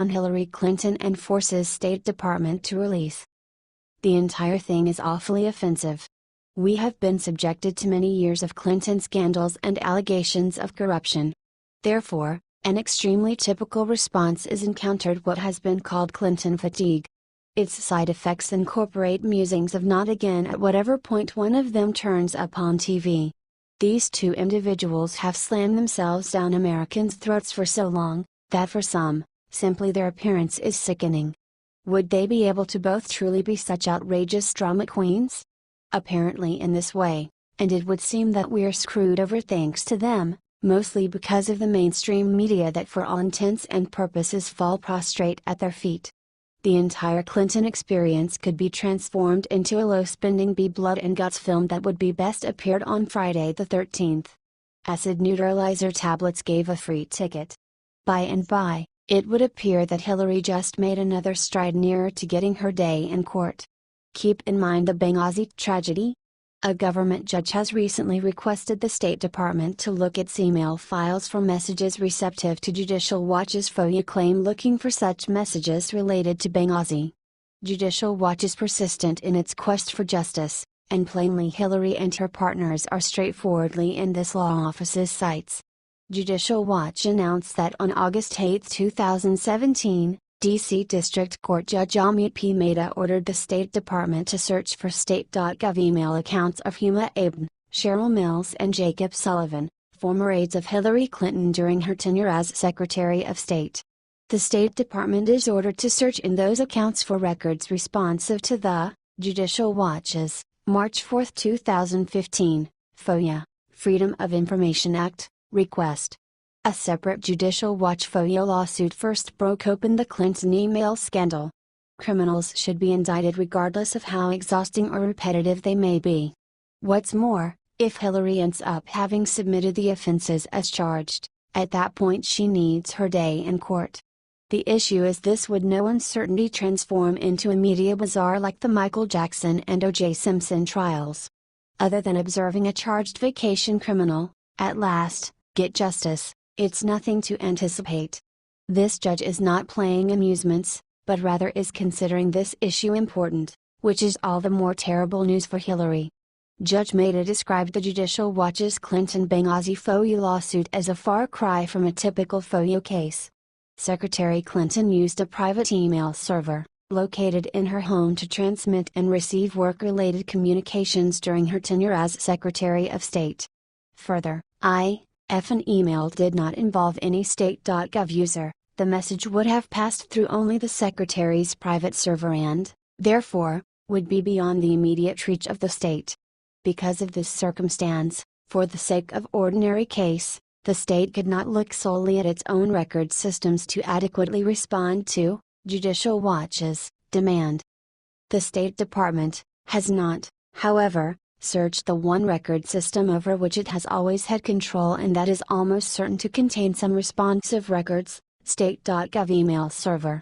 on Hillary Clinton and forces State Department to release. The entire thing is awfully offensive. We have been subjected to many years of Clinton scandals and allegations of corruption. Therefore, an extremely typical response is encountered what has been called Clinton fatigue. Its side effects incorporate musings of not again at whatever point one of them turns up on TV. These two individuals have slammed themselves down Americans' throats for so long, that for some, simply their appearance is sickening. Would they be able to both truly be such outrageous drama queens? Apparently in this way, and it would seem that we're screwed over thanks to them, mostly because of the mainstream media that for all intents and purposes fall prostrate at their feet. The entire Clinton experience could be transformed into a low-spending B-blood and guts film that would be best appeared on Friday the 13th. Acid neutralizer tablets gave a free ticket. By and by, it would appear that Hillary just made another stride nearer to getting her day in court. Keep in mind the Benghazi tragedy. A government judge has recently requested the State Department to look at email files for messages receptive to Judicial Watch's FOIA claim looking for such messages related to Benghazi. Judicial Watch is persistent in its quest for justice, and plainly Hillary and her partners are straightforwardly in this law office's sights. Judicial Watch announced that on August 8, 2017, D.C. District Court Judge Amit P. Mehta ordered the State Department to search for state.gov email accounts of Huma Abedin, Cheryl Mills and Jacob Sullivan, former aides of Hillary Clinton during her tenure as Secretary of State. The State Department is ordered to search in those accounts for records responsive to the Judicial Watch's March 4, 2015, FOIA, Freedom of Information Act, request. A separate Judicial Watch FOIA lawsuit first broke open the Clinton email scandal. Criminals should be indicted regardless of how exhausting or repetitive they may be. What's more, if Hillary ends up having submitted the offenses as charged, at that point she needs her day in court. The issue is this: would no uncertainty transform into a media bazaar like the Michael Jackson and O.J. Simpson trials? Other than observing a charged vacation criminal, at last, get justice, it's nothing to anticipate. This judge is not playing amusements, but rather is considering this issue important, which is all the more terrible news for Hillary. Judge Mehta described the Judicial Watch's Clinton Benghazi FOIA lawsuit as a far cry from a typical FOIA case. Secretary Clinton used a private email server, located in her home, to transmit and receive work-related communications during her tenure as Secretary of State. Further, if an email did not involve any state.gov user, the message would have passed through only the Secretary's private server and, therefore, would be beyond the immediate reach of the state. Because of this circumstance, for the sake of ordinary case, the state could not look solely at its own record systems to adequately respond to Judicial Watch's demand. The State Department has not, however, searched the one record system over which it has always had control, and that is almost certain to contain some responsive records, state.gov email server.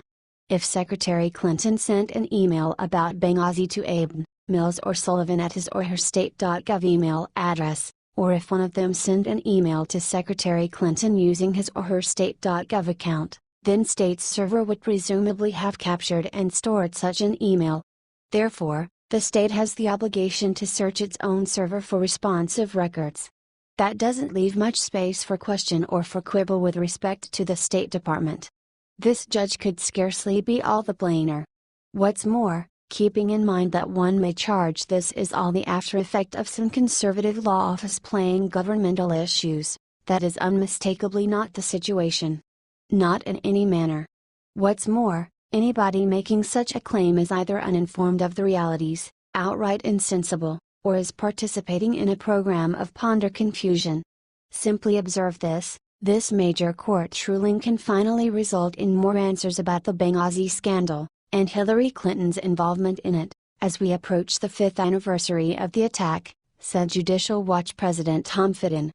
If Secretary Clinton sent an email about Benghazi to Abedin, Mills or Sullivan at his or her state.gov email address, or if one of them sent an email to Secretary Clinton using his or her state.gov account, then state's server would presumably have captured and stored such an email. Therefore, the state has the obligation to search its own server for responsive records. That doesn't leave much space for question or for quibble with respect to the State Department. This judge could scarcely be all the plainer. What's more, keeping in mind that one may charge this is all the after effect of some conservative law office playing governmental issues, that is unmistakably not the situation. Not in any manner. What's more, anybody making such a claim is either uninformed of the realities, outright insensible, or is participating in a program of ponder confusion. Simply observe this major court ruling can finally result in more answers about the Benghazi scandal, and Hillary Clinton's involvement in it, as we approach the 5th anniversary of the attack, said Judicial Watch President Tom Fitton.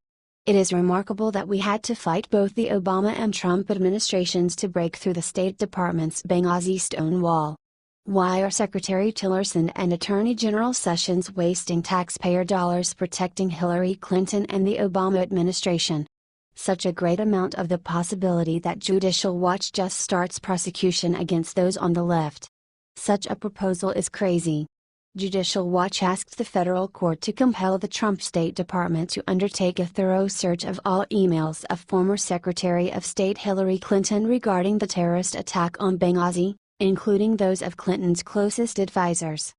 It is remarkable that we had to fight both the Obama and Trump administrations to break through the State Department's Benghazi stone wall. Why are Secretary Tillerson and Attorney General Sessions wasting taxpayer dollars protecting Hillary Clinton and the Obama administration? such a great amount of the possibility that Judicial Watch just starts prosecution against those on the left. Such a proposal is crazy. Judicial Watch asked the federal court to compel the Trump State Department to undertake a thorough search of all emails of former Secretary of State Hillary Clinton regarding the terrorist attack on Benghazi, including those of Clinton's closest advisors.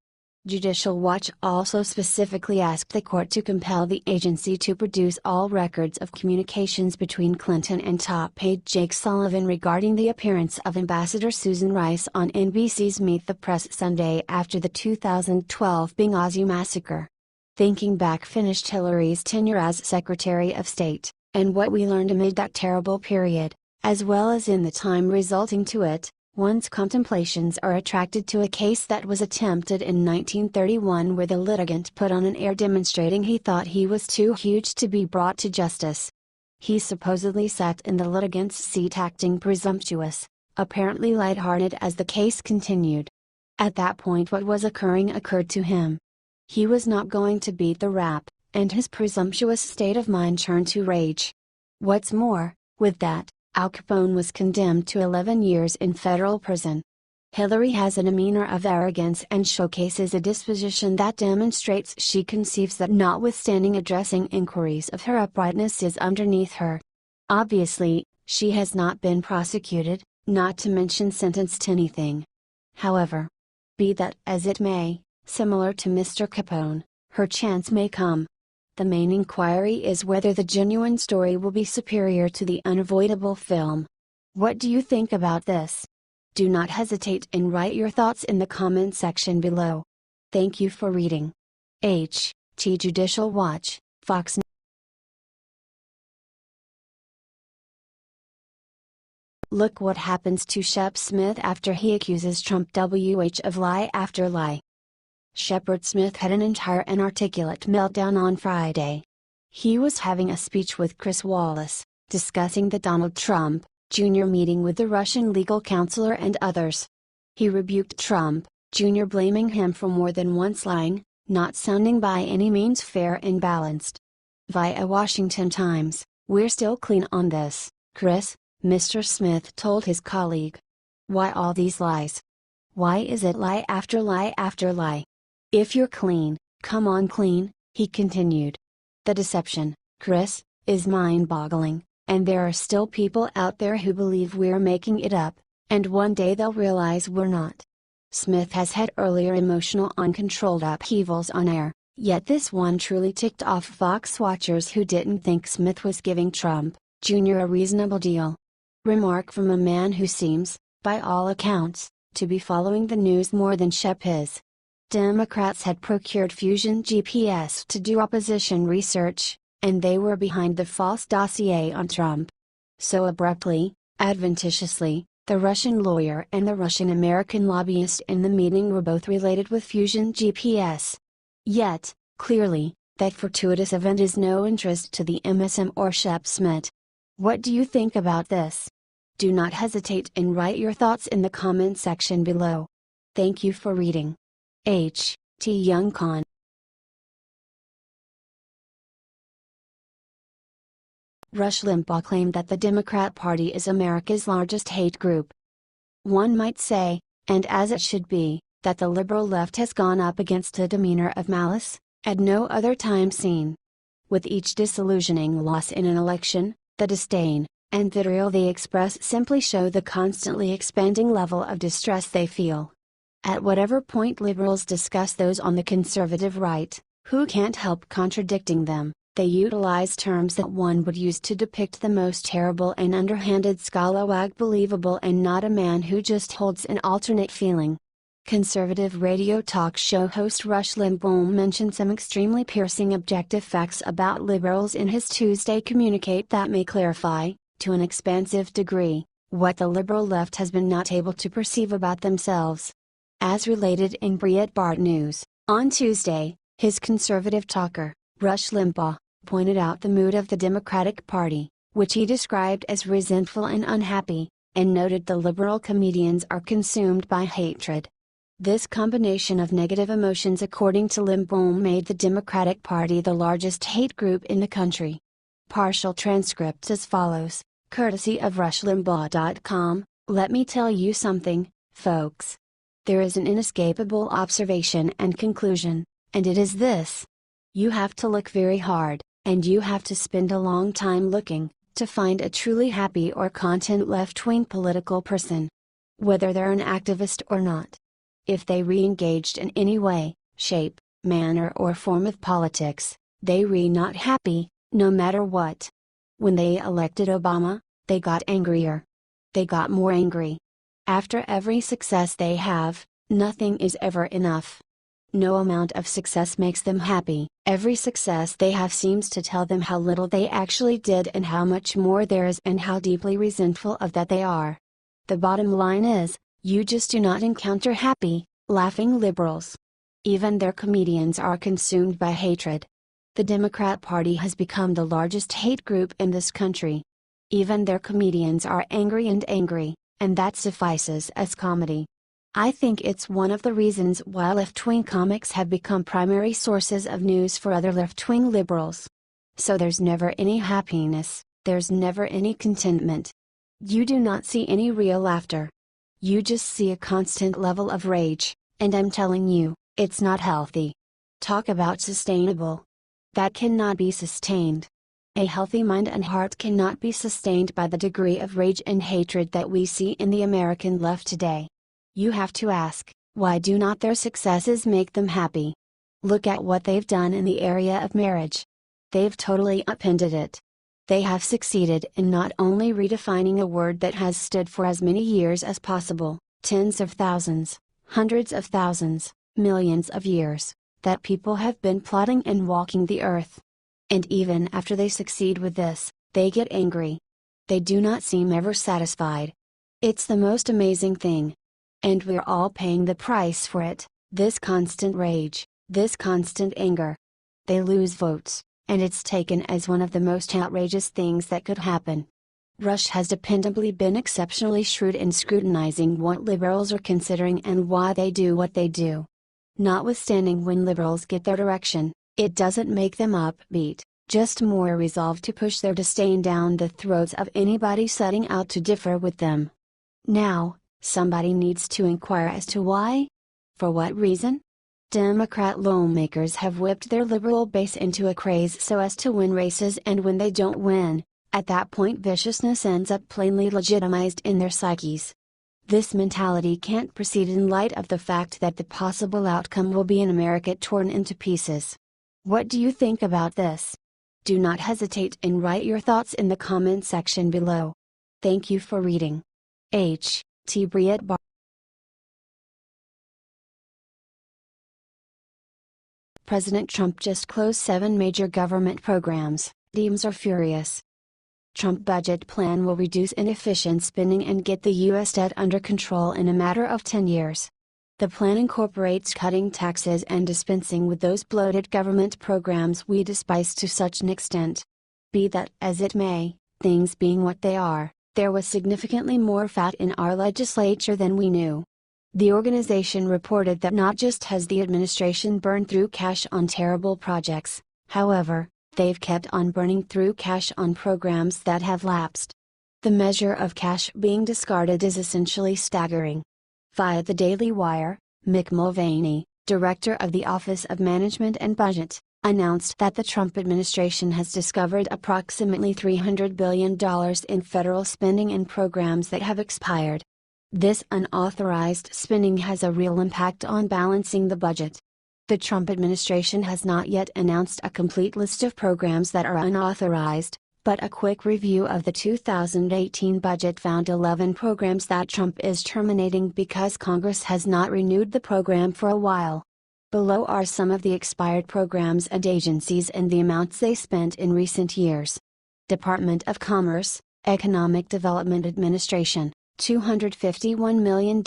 Judicial Watch also specifically asked the court to compel the agency to produce all records of communications between Clinton and top aide Jake Sullivan regarding the appearance of Ambassador Susan Rice on NBC's Meet the Press Sunday after the 2012 Benghazi massacre. Thinking back finished Hillary's tenure as Secretary of State, and what we learned amid that terrible period, as well as in the time resulting to it. One's contemplations are attracted to a case that was attempted in 1931 where the litigant put on an air demonstrating he thought he was too huge to be brought to justice. He supposedly sat in the litigant's seat acting presumptuous, apparently lighthearted as the case continued. At that point what was occurring occurred to him. He was not going to beat the rap, and his presumptuous state of mind turned to rage. What's more, with that, Al Capone was condemned to 11 years in federal prison. Hillary has a demeanor of arrogance and showcases a disposition that demonstrates she conceives that notwithstanding addressing inquiries of her uprightness is underneath her. Obviously, she has not been prosecuted, not to mention sentenced to anything. However, be that as it may, similar to Mr. Capone, her chance may come. The main inquiry is whether the genuine story will be superior to the unavoidable film. What do you think about this? Do not hesitate and write your thoughts in the comment section below. Thank you for reading. H.T. Judicial Watch, Fox News. Look what happens to Shep Smith after he accuses Trump of lie after lie. Shepard Smith had an entire inarticulate meltdown on Friday. He was having a speech with Chris Wallace, discussing the Donald Trump, Jr. meeting with the Russian legal counselor and others. He rebuked Trump, Jr. blaming him for more than once lying, not sounding by any means fair and balanced. Via Washington Times, "We're still clean on this, Chris," Mr. Smith told his colleague. "Why all these lies? Why is it lie after lie after lie? If you're clean, come on clean," he continued. "The deception, Chris, is mind-boggling, and there are still people out there who believe we're making it up, and one day they'll realize we're not." Smith has had earlier emotional uncontrolled upheavals on air, yet this one truly ticked off Fox watchers who didn't think Smith was giving Trump, Jr. a reasonable deal. Remark from a man who seems, by all accounts, to be following the news more than Shep is. Democrats had procured Fusion GPS to do opposition research, and they were behind the false dossier on Trump. So abruptly, adventitiously, the Russian lawyer and the Russian-American lobbyist in the meeting were both related with Fusion GPS. Yet, clearly, that fortuitous event is no interest to the MSM or Shep Smith. What do you think about this? Do not hesitate and write your thoughts in the comment section below. Thank you for reading. H.T. Young Con. Rush Limbaugh claimed that the Democrat Party is America's largest hate group. One might say, and as it should be, that the liberal left has gone up against a demeanor of malice, at no other time seen. With each disillusioning loss in an election, the disdain and vitriol they express simply show the constantly expanding level of distress they feel. At whatever point liberals discuss those on the conservative right, who can't help contradicting them, they utilize terms that one would use to depict the most terrible and underhanded scalawag believable and not a man who just holds an alternate feeling. Conservative radio talk show host Rush Limbaugh mentioned some extremely piercing objective facts about liberals in his Tuesday communicate that may clarify, to an expansive degree, what the liberal left has been not able to perceive about themselves. As related in Breitbart News, on Tuesday, his conservative talker, Rush Limbaugh, pointed out the mood of the Democratic Party, which he described as resentful and unhappy, and noted the liberal comedians are consumed by hatred. This combination of negative emotions according to Limbaugh made the Democratic Party the largest hate group in the country. Partial transcripts as follows, courtesy of rushlimbaugh.com. Let me tell you something, folks. There is an inescapable observation and conclusion, and it is this. You have to look very hard, and you have to spend a long time looking, to find a truly happy or content left-wing political person. Whether they're an activist or not. If they re-engaged in any way, shape, manner or form of politics, they not happy, no matter what. When they elected Obama, they got angrier. They got more angry. After every success they have, nothing is ever enough. No amount of success makes them happy. Every success they have seems to tell them how little they actually did and how much more there is and how deeply resentful of that they are. The bottom line is, you just do not encounter happy, laughing liberals. Even their comedians are consumed by hatred. The Democrat Party has become the largest hate group in this country. Even their comedians are angry, and that suffices as comedy. I think it's one of the reasons why left-wing comics have become primary sources of news for other left-wing liberals. So there's never any happiness, there's never any contentment. You do not see any real laughter. You just see a constant level of rage, and I'm telling you, it's not healthy. Talk about sustainable. That cannot be sustained. A healthy mind and heart cannot be sustained by the degree of rage and hatred that we see in the American left today. You have to ask, why do not their successes make them happy? Look at what they've done in the area of marriage. They've totally upended it. They have succeeded in not only redefining a word that has stood for as many years as possible, tens of thousands, hundreds of thousands, millions of years, that people have been plotting and walking the earth. And even after they succeed with this, they get angry. They do not seem ever satisfied. It's the most amazing thing. And we're all paying the price for it, this constant rage, this constant anger. They lose votes, and it's taken as one of the most outrageous things that could happen. Rush has dependably been exceptionally shrewd in scrutinizing what liberals are considering and why they do what they do. Notwithstanding, when liberals get their direction, it doesn't make them upbeat, just more resolved to push their disdain down the throats of anybody setting out to differ with them. Now, somebody needs to inquire as to why? For what reason? Democrat lawmakers have whipped their liberal base into a craze so as to win races, and when they don't win, at that point viciousness ends up plainly legitimized in their psyches. This mentality can't proceed in light of the fact that the possible outcome will be an America torn into pieces. What do you think about this? Do not hesitate and write your thoughts in the comment section below. Thank you for reading. H. T. Briett Bar. President Trump just closed 7 major government programs. Dems are furious. Trump budget plan will reduce inefficient spending and get the U.S. debt under control in a matter of 10 years. The plan incorporates cutting taxes and dispensing with those bloated government programs we despise to such an extent. Be that as it may, things being what they are, there was significantly more fat in our legislature than we knew. The organization reported that not just has the administration burned through cash on terrible projects, however, they've kept on burning through cash on programs that have lapsed. The measure of cash being discarded is essentially staggering. Via the Daily Wire, Mick Mulvaney, director of the Office of Management and Budget, announced that the Trump administration has discovered approximately $300 billion in federal spending in programs that have expired. This unauthorized spending has a real impact on balancing the budget. The Trump administration has not yet announced a complete list of programs that are unauthorized, but a quick review of the 2018 budget found 11 programs that Trump is terminating because Congress has not renewed the program for a while. Below are some of the expired programs and agencies and the amounts they spent in recent years. Department of Commerce, Economic Development Administration, $251 million.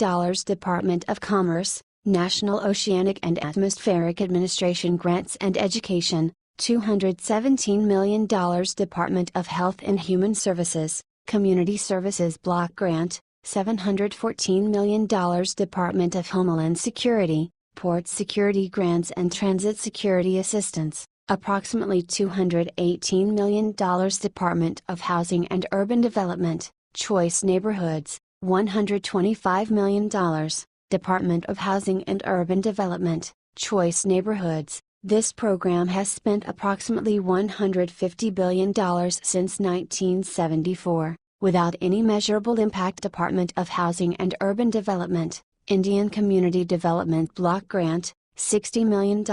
Department of Commerce, National Oceanic and Atmospheric Administration Grants and Education, $217 million. Department of Health and Human Services, Community Services Block Grant, $714 million. Department of Homeland Security, Port Security Grants and Transit Security Assistance, Approximately $218 million. Department of Housing and Urban Development, Choice Neighborhoods, $125 million. Department of Housing and Urban Development, Choice Neighborhoods. This program has spent approximately $150 billion since 1974, without any measurable impact. Department of Housing and Urban Development, Indian Community Development Block Grant, $60 million.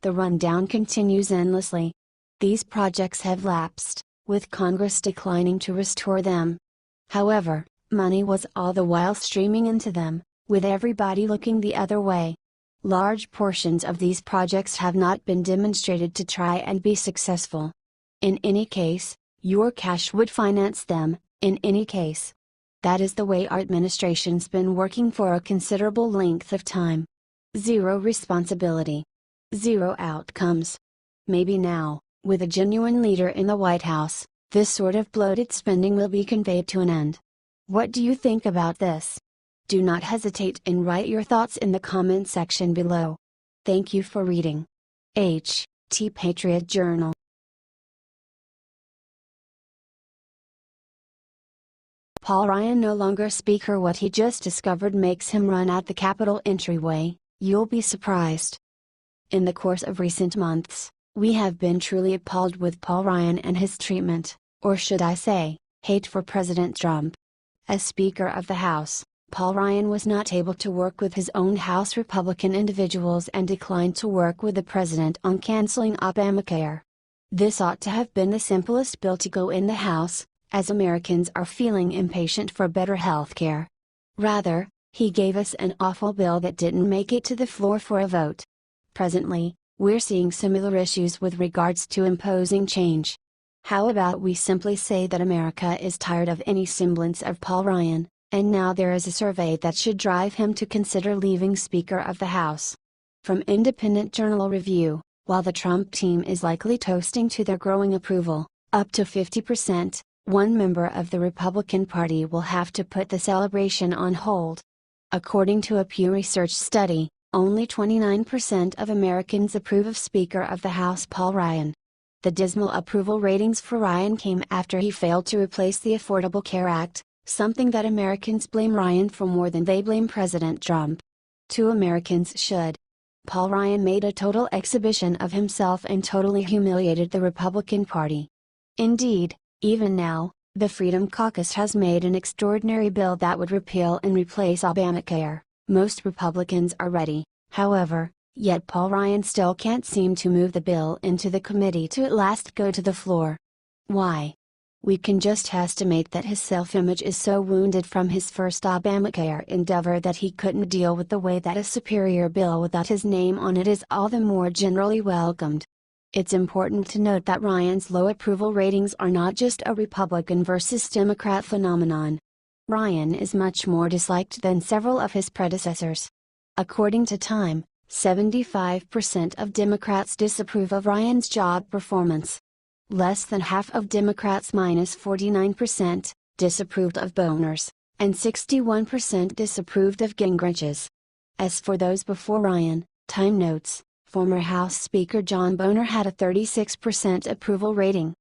The rundown continues endlessly. These projects have lapsed, with Congress declining to restore them. However, money was all the while streaming into them, with everybody looking the other way. Large portions of these projects have not been demonstrated to try and be successful. In any case, your cash would finance them, in any case. That is the way our administration's been working for a considerable length of time. Zero responsibility. Zero outcomes. Maybe now, with a genuine leader in the White House, this sort of bloated spending will be conveyed to an end. What do you think about this? Do not hesitate and write your thoughts in the comment section below. Thank you for reading. H.T. Patriot Journal. Paul Ryan no longer Speaker. What he just discovered makes him run at the Capitol entryway. You'll be surprised. In the course of recent months, we have been truly appalled with Paul Ryan and his treatment, or should I say, hate for President Trump. As Speaker of the House, Paul Ryan was not able to work with his own House Republican individuals and declined to work with the President on canceling Obamacare. This ought to have been the simplest bill to go in the House, as Americans are feeling impatient for better health care. Rather, he gave us an awful bill that didn't make it to the floor for a vote. Presently, we're seeing similar issues with regards to imposing change. How about we simply say that America is tired of any semblance of Paul Ryan, and now there is a survey that should drive him to consider leaving Speaker of the House. From Independent Journal Review, while the Trump team is likely toasting to their growing approval, up to 50%, one member of the Republican Party will have to put the celebration on hold. According to a Pew Research study, only 29% of Americans approve of Speaker of the House Paul Ryan. The dismal approval ratings for Ryan came after he failed to replace the Affordable Care Act, something that Americans blame Ryan for more than they blame President Trump. Two Americans should. Paul Ryan made a total exhibition of himself and totally humiliated the Republican Party. Indeed, even now, the Freedom Caucus has made an extraordinary bill that would repeal and replace Obamacare. Most Republicans are ready, however, yet Paul Ryan still can't seem to move the bill into the committee to at last go to the floor. Why? We can just estimate that his self-image is so wounded from his first Obamacare endeavor that he couldn't deal with the way that a superior bill without his name on it is all the more generally welcomed. It's important to note that Ryan's low approval ratings are not just a Republican versus Democrat phenomenon. Ryan is much more disliked than several of his predecessors. According to Time, 75% of Democrats disapprove of Ryan's job performance. Less than half of Democrats, -49%, disapproved of Boehner's, and 61% disapproved of Gingrich's. As for those before Ryan, Time notes, former House Speaker John Boehner had a 36% approval rating.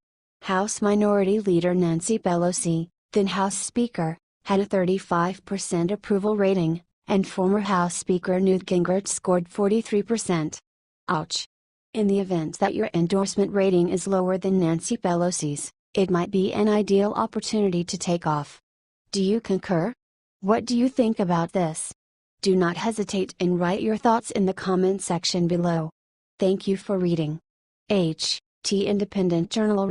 House Minority Leader Nancy Pelosi, then House Speaker, had a 35% approval rating, and former House Speaker Newt Gingrich scored 43%. Ouch! In the event that your endorsement rating is lower than Nancy Pelosi's, it might be an ideal opportunity to take off. Do you concur? What do you think about this? Do not hesitate and write your thoughts in the comment section below. Thank you for reading. H.T. Independent Journal